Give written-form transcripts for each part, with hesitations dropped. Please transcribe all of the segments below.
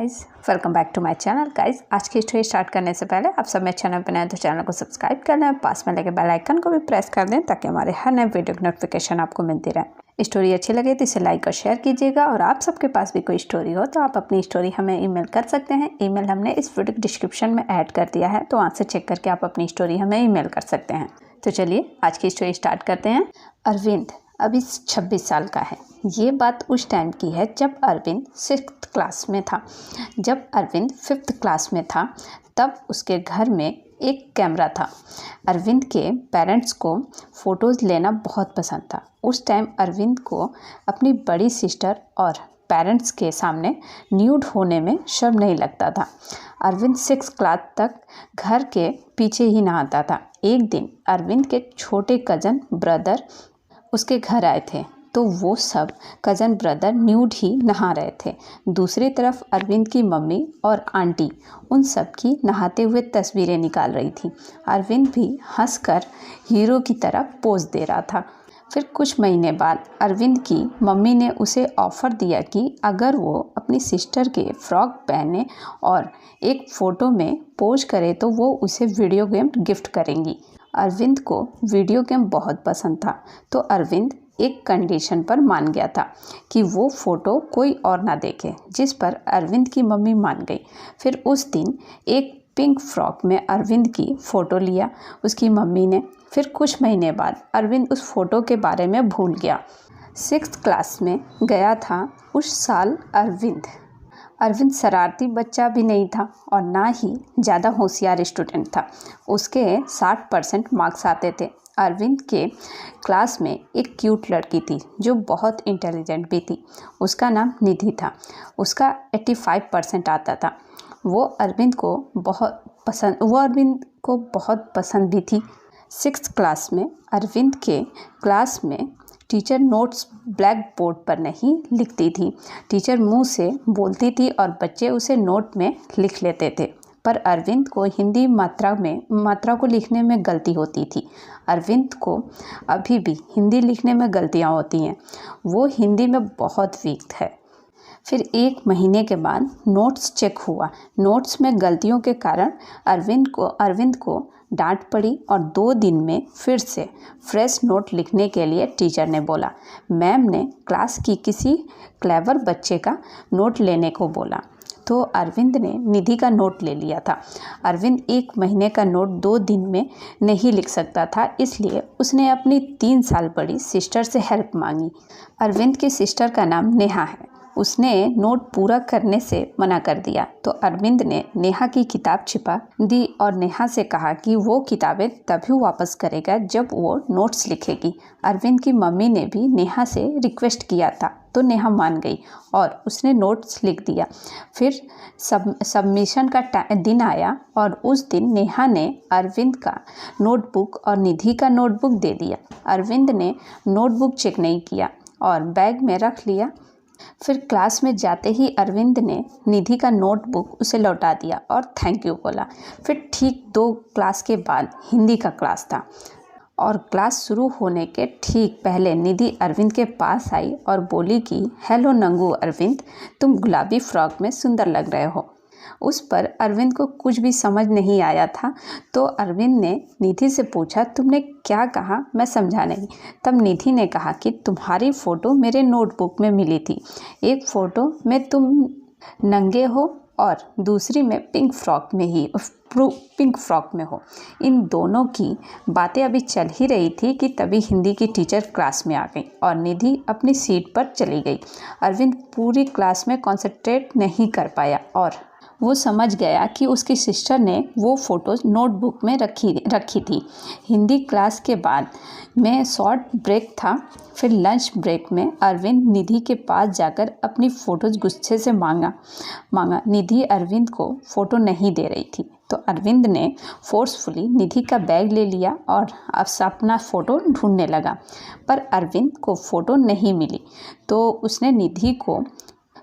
Guys, welcome back to my channel. Guys, आज की story start करने से पहले आप सब मेरे चैनल पर नए तो चैनल को सब्सक्राइब कर लें, पास में लगे बेल आइकन को भी प्रेस कर दें ताकि हमारे हर नए वीडियो की नोटिफिकेशन आपको मिलती रहे। स्टोरी अच्छी लगे तो इसे लाइक और शेयर कीजिएगा और आप सबके पास भी कोई स्टोरी हो तो आप अपनी स्टोरी हमें ईमेल कर सकते हैं। ईमेल हमने इस वीडियो के डिस्क्रिप्शन में ऐड कर दिया है, तो वहाँ से चेक करके आप अपनी स्टोरी हमें ईमेल कर सकते हैं। तो चलिए आज की स्टोरी स्टार्ट करते हैं। अरविंद अभी 26 साल का है। ये बात उस टाइम की है जब अरविंद 6th क्लास में था। जब अरविंद 5th क्लास में था तब उसके घर में एक कैमरा था। अरविंद के पेरेंट्स को फ़ोटोज़ लेना बहुत पसंद था। उस टाइम अरविंद को अपनी बड़ी सिस्टर और पेरेंट्स के सामने न्यूड होने में शर्म नहीं लगता था। अरविंद 6th क्लास तक घर के पीछे ही नहाता था। एक दिन अरविंद के छोटे कज़न ब्रदर उसके घर आए थे तो वो सब कज़न ब्रदर न्यूड ही नहा रहे थे। दूसरी तरफ अरविंद की मम्मी और आंटी उन सब की नहाते हुए तस्वीरें निकाल रही थी। अरविंद भी हंसकर हीरो की तरह पोज दे रहा था। फिर कुछ महीने बाद अरविंद की मम्मी ने उसे ऑफ़र दिया कि अगर वो अपनी सिस्टर के फ्रॉक पहने और एक फ़ोटो में पोज करे तो वो उसे वीडियो गेम गिफ्ट करेंगी। अरविंद को वीडियो गेम बहुत पसंद था तो अरविंद एक कंडीशन पर मान गया था कि वो फ़ोटो कोई और ना देखे, जिस पर अरविंद की मम्मी मान गई। फिर उस दिन एक पिंक फ्रॉक में अरविंद की फ़ोटो लिया उसकी मम्मी ने। फिर कुछ महीने बाद अरविंद उस फ़ोटो के बारे में भूल गया। 6th क्लास में गया था उस साल अरविंद शरारती बच्चा भी नहीं था और ना ही ज़्यादा होशियार स्टूडेंट था। उसके 60% मार्क्स आते थे। अरविंद के क्लास में एक क्यूट लड़की थी जो बहुत इंटेलिजेंट भी थी। उसका नाम निधि था। उसका 85% आता था। वो अरविंद को बहुत पसंद भी थी। 6th क्लास में अरविंद के क्लास में टीचर नोट्स ब्लैक बोर्ड पर नहीं लिखती थी। टीचर मुंह से बोलती थी और बच्चे उसे नोट में लिख लेते थे। पर अरविंद को हिंदी मात्रा को लिखने में गलती होती थी। अरविंद को अभी भी हिंदी लिखने में गलतियाँ होती हैं। वो हिंदी में बहुत वीक है। फिर एक महीने के बाद नोट्स चेक हुआ। नोट्स में गलतियों के कारण अरविंद को डांट पड़ी और 2 दिन में फिर से फ्रेश नोट लिखने के लिए टीचर ने बोला। मैम ने क्लास की किसी क्लेवर बच्चे का नोट लेने को बोला तो अरविंद ने निधि का नोट ले लिया था। अरविंद 1 महीने का नोट 2 दिन में नहीं लिख सकता था, इसलिए उसने अपनी 3 साल बड़ी सिस्टर से हेल्प मांगी। अरविंद की सिस्टर का नाम नेहा है। उसने नोट पूरा करने से मना कर दिया तो अरविंद ने नेहा की किताब छिपा दी और नेहा से कहा कि वो किताबें तभी वापस करेगा जब वो नोट्स लिखेगी। अरविंद की मम्मी ने भी नेहा से रिक्वेस्ट किया था तो नेहा मान गई और उसने नोट्स लिख दिया। फिर सबमिशन का दिन आया और उस दिन नेहा ने अरविंद का नोटबुक और निधि का नोटबुक दे दिया। अरविंद ने नोटबुक चेक नहीं किया और बैग में रख लिया। फिर क्लास में जाते ही अरविंद ने निधि का नोटबुक उसे लौटा दिया और थैंक यू बोला। फिर ठीक 2 क्लास के बाद हिंदी का क्लास था और क्लास शुरू होने के ठीक पहले निधि अरविंद के पास आई और बोली कि हेलो नंगू अरविंद, तुम गुलाबी फ्रॉक में सुंदर लग रहे हो। उस पर अरविंद को कुछ भी समझ नहीं आया था तो अरविंद ने निधि से पूछा, तुमने क्या कहा? मैं समझा नहीं। तब निधि ने कहा कि तुम्हारी फ़ोटो मेरे नोटबुक में मिली थी। एक फ़ोटो में तुम नंगे हो और दूसरी में पिंक फ्रॉक में हो। इन दोनों की बातें अभी चल ही रही थी कि तभी हिंदी की टीचर क्लास में आ गई और निधि अपनी सीट पर चली गई। अरविंद पूरी क्लास में कंसंट्रेट नहीं कर पाया और वो समझ गया कि उसकी सिस्टर ने वो फ़ोटोज़ नोटबुक में रखी थी। हिंदी क्लास के बाद में शॉर्ट ब्रेक था। फिर लंच ब्रेक में अरविंद निधि के पास जाकर अपनी फ़ोटोज़ गुस्से से मांगा। निधि अरविंद को फ़ोटो नहीं दे रही थी तो अरविंद ने फोर्सफुली निधि का बैग ले लिया और अपना फ़ोटो ढूंढने लगा। पर अरविंद को फ़ोटो नहीं मिली तो उसने निधि को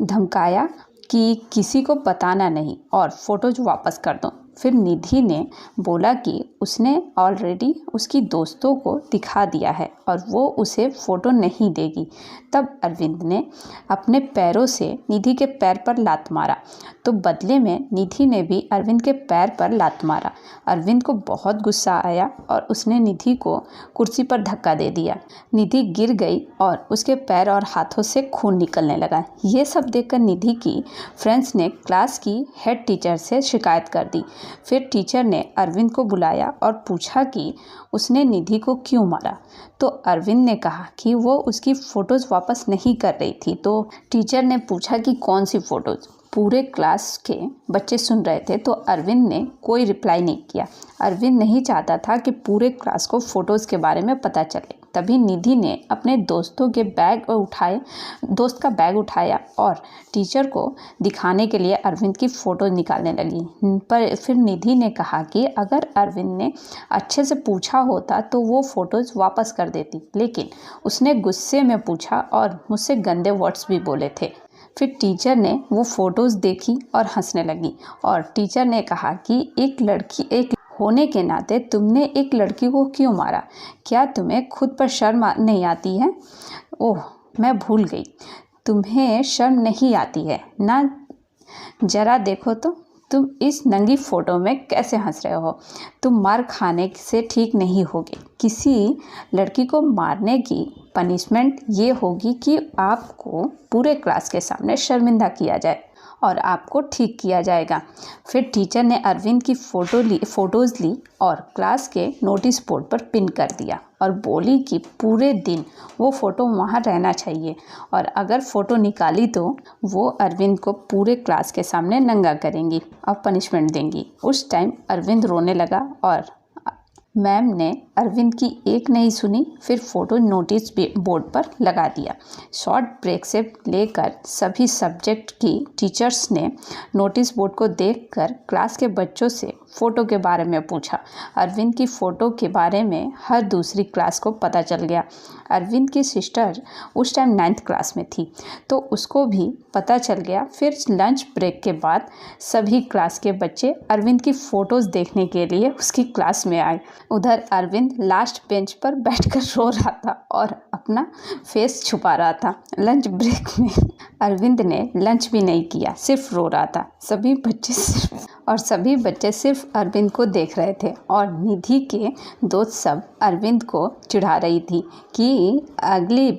धमकाया कि किसी को बताना नहीं और फ़ोटोज वापस कर दो। फिर निधि ने बोला कि उसने ऑलरेडी उसकी दोस्तों को दिखा दिया है और वो उसे फ़ोटो नहीं देगी। तब अरविंद ने अपने पैरों से निधि के पैर पर लात मारा, तो बदले में निधि ने भी अरविंद के पैर पर लात मारा। अरविंद को बहुत गुस्सा आया और उसने निधि को कुर्सी पर धक्का दे दिया। निधि गिर गई और उसके पैर और हाथों से खून निकलने लगा। ये सब देखकर निधि की फ्रेंड्स ने क्लास की हेड टीचर से शिकायत कर दी। फिर टीचर ने अरविंद को बुलाया और पूछा कि उसने निधि को क्यों मारा। तो अरविंद ने कहा कि वो उसकी फ़ोटोज़ वापस नहीं कर रही थी। तो टीचर ने पूछा कि कौन सी फ़ोटोज़। पूरे क्लास के बच्चे सुन रहे थे, तो अरविंद ने कोई रिप्लाई नहीं किया। अरविंद नहीं चाहता था कि पूरे क्लास को फ़ोटोज़ के बारे में पता चले। तभी निधि ने अपने दोस्त का बैग उठाया और टीचर को दिखाने के लिए अरविंद की फ़ोटो निकालने लगी। पर फिर निधि ने कहा कि अगर अरविंद ने अच्छे से पूछा होता तो वो फ़ोटोज़ वापस कर देती, लेकिन उसने गुस्से में पूछा और मुझसे गंदे वर्ड्स भी बोले थे। फिर टीचर ने वो फ़ोटोज़ देखी और हंसने लगी और टीचर ने कहा कि एक होने के नाते तुमने एक लड़की को क्यों मारा? क्या तुम्हें खुद पर शर्म नहीं आती है? ओह, मैं भूल गई, तुम्हें शर्म नहीं आती है ना? ज़रा देखो तो तुम इस नंगी फ़ोटो में कैसे हंस रहे हो। तुम मार खाने से ठीक नहीं होगे। किसी लड़की को मारने की पनिशमेंट ये होगी कि आपको पूरे क्लास के सामने शर्मिंदा किया जाए और आपको ठीक किया जाएगा। फिर टीचर ने अरविंद की फ़ोटोज़ ली और क्लास के नोटिस बोर्ड पर पिन कर दिया और बोली कि पूरे दिन वो फ़ोटो वहाँ रहना चाहिए और अगर फ़ोटो निकाली तो वो अरविंद को पूरे क्लास के सामने नंगा करेंगी और पनिशमेंट देंगी। उस टाइम अरविंद रोने लगा और मैम ने अरविंद की एक नहीं सुनी, फिर फ़ोटो नोटिस बोर्ड पर लगा दिया। शॉर्ट ब्रेक से लेकर सभी सब्जेक्ट की टीचर्स ने नोटिस बोर्ड को देखकर क्लास के बच्चों से फ़ोटो के बारे में पूछा। अरविंद की फ़ोटो के बारे में हर दूसरी क्लास को पता चल गया। अरविंद की सिस्टर उस टाइम 9th क्लास में थी, तो उसको भी पता चल गया। फिर लंच ब्रेक के बाद सभी क्लास के बच्चे अरविंद की फ़ोटोज़ देखने के लिए उसकी क्लास में आए। उधर अरविंद लास्ट बेंच पर बैठकर रो रहा था और अपना फेस छुपा रहा था। लंच ब्रेक में अरविंद ने लंच भी नहीं किया, सिर्फ रो रहा था। सभी बच्चे सिर्फ अरविंद को देख रहे थे और निधि के दोस्त सब अरविंद को चिढ़ा रही थी कि अगले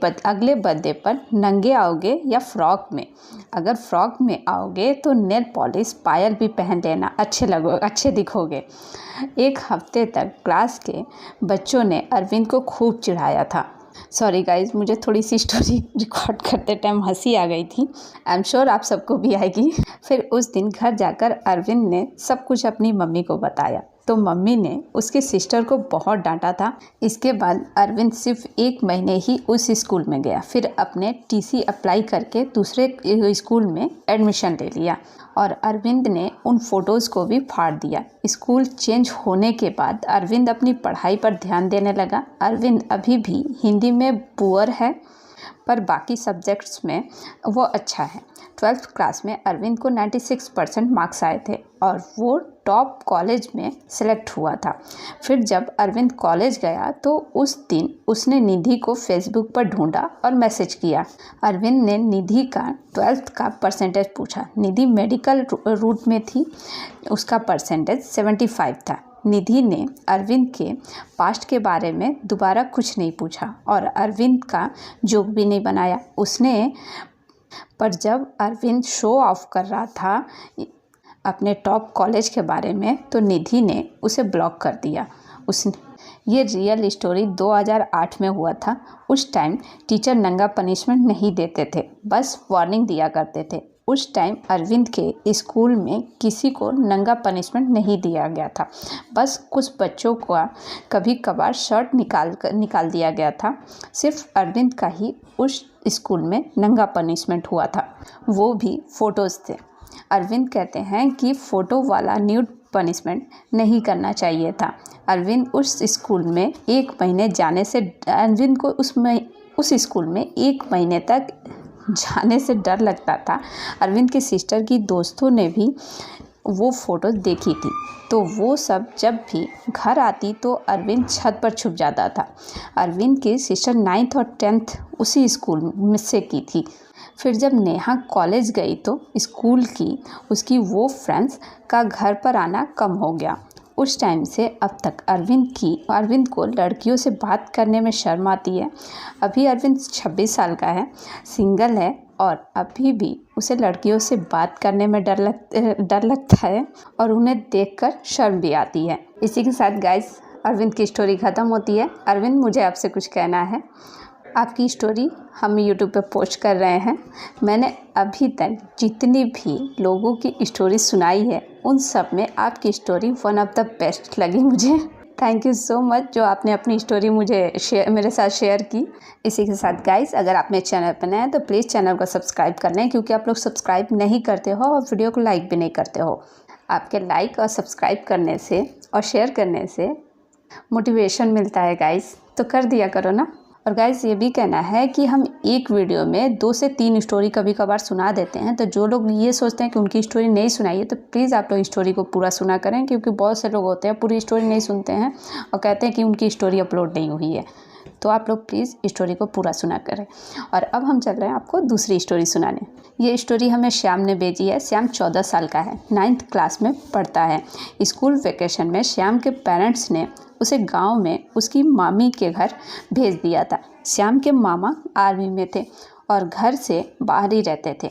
बर्थडे पर नंगे आओगे या फ्रॉक में। अगर फ्रॉक में आओगे तो नेल पॉलिश पायल भी पहन लेना, अच्छे दिखोगे। एक हफ्ते तक क्लास के बच्चों ने अरविंद को खूब चिढ़ाया था। सॉरी गाइज, मुझे थोड़ी सी स्टोरी रिकॉर्ड करते टाइम हंसी आ गई थी। आई एम श्योर आप सबको भी आएगी। फिर उस दिन घर जाकर अरविंद ने सब कुछ अपनी मम्मी को बताया, तो मम्मी ने उसके सिस्टर को बहुत डांटा था। इसके बाद अरविंद सिर्फ 1 महीने ही उस स्कूल में गया, फिर अपने टीसी अप्लाई करके दूसरे स्कूल में एडमिशन ले लिया और अरविंद ने उन फ़ोटोज़ को भी फाड़ दिया। स्कूल चेंज होने के बाद अरविंद अपनी पढ़ाई पर ध्यान देने लगा। अरविंद अभी भी हिंदी में पुअर है, पर बाकी सब्जेक्ट्स में वो अच्छा है। 12th क्लास में अरविंद को 96% मार्क्स आए थे और वो टॉप कॉलेज में सेलेक्ट हुआ था। फिर जब अरविंद कॉलेज गया तो उस दिन उसने निधि को फेसबुक पर ढूंढा और मैसेज किया। अरविंद ने निधि का 12th का परसेंटेज पूछा। निधि मेडिकल रूट में थी, उसका परसेंटेज 75 था। निधि ने अरविंद के पास्ट के बारे में दोबारा कुछ नहीं पूछा और अरविंद का जोक भी नहीं बनाया उसने। पर जब अरविंद शो ऑफ कर रहा था अपने टॉप कॉलेज के बारे में, तो निधि ने उसे ब्लॉक कर दिया। ये रियल स्टोरी 2008 में हुआ था। उस टाइम टीचर नंगा पनिशमेंट नहीं देते थे, बस वार्निंग दिया करते थे। उस टाइम अरविंद के स्कूल में किसी को नंगा पनिशमेंट नहीं दिया गया था, बस कुछ बच्चों को कभी कभार शर्ट निकाल दिया गया था। सिर्फ अरविंद का ही उस स्कूल में नंगा पनिशमेंट हुआ था, वो भी फ़ोटोज़ थे। अरविंद कहते हैं कि फ़ोटो वाला न्यूड पनिशमेंट नहीं करना चाहिए था। अरविंद उस स्कूल में 1 महीने जाने से अरविंद को उस स्कूल में 1 महीने तक जाने से डर लगता था। अरविंद के सिस्टर की दोस्तों ने भी वो फ़ोटो देखी थी। तो वो सब जब भी घर आती तो अरविंद छत पर छुप जाता था। अरविंद की सिस्टर 9th और 10th उसी स्कूल में से की थी। फिर जब नेहा कॉलेज गई तो स्कूल की उसकी वो फ्रेंड्स का घर पर आना कम हो गया। उस टाइम से अब तक अरविंद को लड़कियों से बात करने में शर्म आती है। अभी अरविंद 26 साल का है, सिंगल है और अभी भी उसे लड़कियों से बात करने में डर लगता है और उन्हें देखकर शर्म भी आती है। इसी के साथ गाइस अरविंद की स्टोरी ख़त्म होती है। अरविंद, मुझे आपसे कुछ कहना है। आपकी स्टोरी हम यूट्यूब पे पोस्ट कर रहे हैं। मैंने अभी तक जितनी भी लोगों की स्टोरी सुनाई है उन सब में आपकी story one of the best लगी मुझे। थैंक यू सो मच जो आपने अपनी स्टोरी मेरे साथ शेयर की। इसी के साथ गाइस, अगर आप मेरे चैनल पर नए हैं तो प्लीज़ चैनल को सब्सक्राइब कर लें, क्योंकि आप लोग सब्सक्राइब नहीं करते हो और वीडियो को लाइक भी नहीं करते हो। आपके लाइक और सब्सक्राइब करने से और शेयर करने से मोटिवेशन मिलता है गाइस, तो कर दिया करो ना। और गाइस ये भी कहना है कि हम एक वीडियो में 2 से 3 स्टोरी कभी कभार सुना देते हैं, तो जो लोग ये सोचते हैं कि उनकी स्टोरी नहीं सुनाई है तो प्लीज़ आप लोग स्टोरी को पूरा सुना करें, क्योंकि बहुत से लोग होते हैं पूरी स्टोरी नहीं सुनते हैं और कहते हैं कि उनकी स्टोरी अपलोड नहीं हुई है। तो आप लोग प्लीज़ स्टोरी को पूरा सुना करें। और अब हम चल रहे हैं आपको दूसरी स्टोरी सुनाने। ये स्टोरी हमें श्याम ने भेजी है। श्याम 14 साल का है, 9th क्लास में पढ़ता है। स्कूल वेकेशन में श्याम के पेरेंट्स ने उसे गांव में उसकी मामी के घर भेज दिया था। श्याम के मामा आर्मी में थे और घर से बाहर ही रहते थे।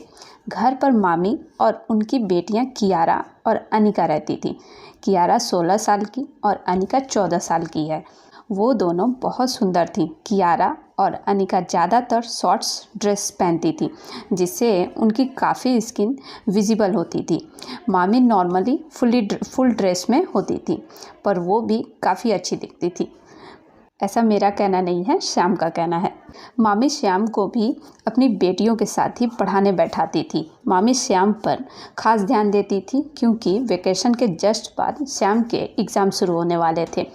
घर पर मामी और उनकी बेटियां कियारा और अनिका रहती थी। कियारा 16 साल की और अनिका 14 साल की है। वो दोनों बहुत सुंदर थी। कियारा और अनिका ज़्यादातर शॉर्ट्स ड्रेस पहनती थी, जिससे उनकी काफ़ी स्किन विजिबल होती थी। मामी नॉर्मली फुल ड्रेस में होती थी, पर वो भी काफ़ी अच्छी दिखती थी। ऐसा मेरा कहना नहीं है, श्याम का कहना है। मामी श्याम को भी अपनी बेटियों के साथ ही पढ़ाने बैठाती थी। मामी श्याम पर खास ध्यान देती थी, क्योंकि वेकेशन के जस्ट बाद श्याम के एग्ज़ाम शुरू होने वाले थे।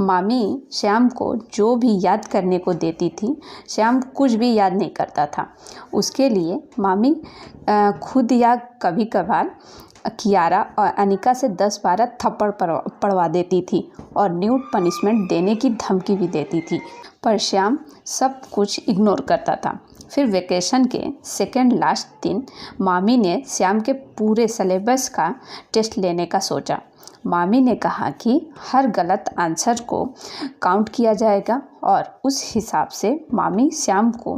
मामी श्याम को जो भी याद करने को देती थी, श्याम कुछ भी याद नहीं करता था। उसके लिए मामी खुद या कभी कभार कियारा और अनिका से 10-12 थप्पड़ पड़वा देती थी और न्यूड पनिशमेंट देने की धमकी भी देती थी, पर श्याम सब कुछ इग्नोर करता था। फिर वेकेशन के सेकेंड लास्ट दिन मामी ने श्याम के पूरे सिलेबस का टेस्ट लेने का सोचा। मामी ने कहा कि हर गलत आंसर को काउंट किया जाएगा और उस हिसाब से मामी श्याम को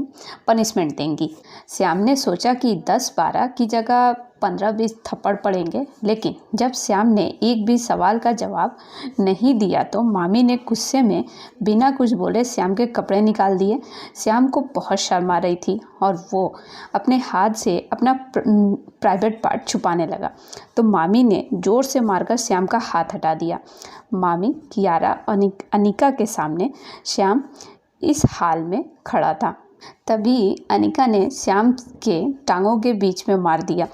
पनिशमेंट देंगी। श्याम ने सोचा कि 10-12 की जगह 15-20 थप्पड़ पड़ेंगे, लेकिन जब श्याम ने एक भी सवाल का जवाब नहीं दिया तो मामी ने गुस्से में बिना कुछ बोले श्याम के कपड़े निकाल दिए। श्याम को बहुत शर्म आ रही थी और वो अपने हाथ से अपना प्राइवेट पार्ट छुपाने लगा, तो मामी ने ज़ोर से मारकर श्याम का हाथ हटा दिया। मामी कियारा अनिका के सामने श्याम इस हाल में खड़ा था। तभी अनिका ने श्याम के टांगों के बीच में मार दिया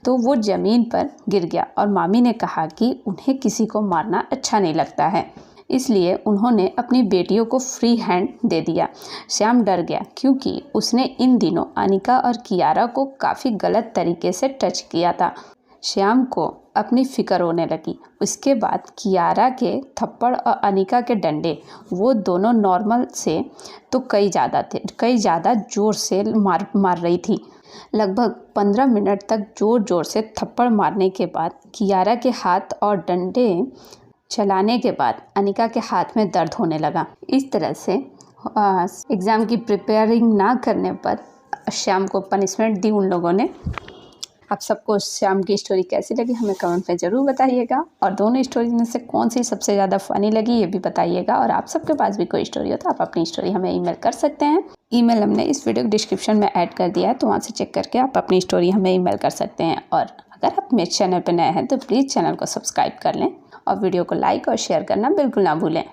तो वो ज़मीन पर गिर गया और मामी ने कहा कि उन्हें किसी को मारना अच्छा नहीं लगता है, इसलिए उन्होंने अपनी बेटियों को फ्री हैंड दे दिया। श्याम डर गया, क्योंकि उसने इन दिनों अनिका और कियारा को काफ़ी गलत तरीके से टच किया था। श्याम को अपनी फ़िक्र होने लगी। उसके बाद कियारा के थप्पड़ और अनिका के डंडे, वो दोनों नॉर्मल से तो कई ज़्यादा ज़ोर से मार रही थी। लगभग 15 मिनट तक ज़ोर से थप्पड़ मारने के बाद कियारा के हाथ और डंडे चलाने के बाद अनिका के हाथ में दर्द होने लगा। इस तरह से एग्ज़ाम की प्रिपेयरिंग ना करने पर श्याम को पनिशमेंट दी उन लोगों ने। आप सबको श्याम की स्टोरी कैसी लगी हमें कमेंट में ज़रूर बताइएगा, और दोनों स्टोरी में से कौन सी सबसे ज़्यादा फ़नी लगी ये भी बताइएगा। और आप सबके पास भी कोई स्टोरी हो तो आप अपनी स्टोरी हमें ईमेल कर सकते हैं। ईमेल हमने इस वीडियो के डिस्क्रिप्शन में ऐड कर दिया है, तो वहाँ से चेक करके आप अपनी स्टोरी हमें ईमेल कर सकते हैं। और अगर आप मेरे चैनल पर नए हैं तो प्लीज़ चैनल को सब्सक्राइब कर लें और वीडियो को लाइक और शेयर करना बिल्कुल ना भूलें।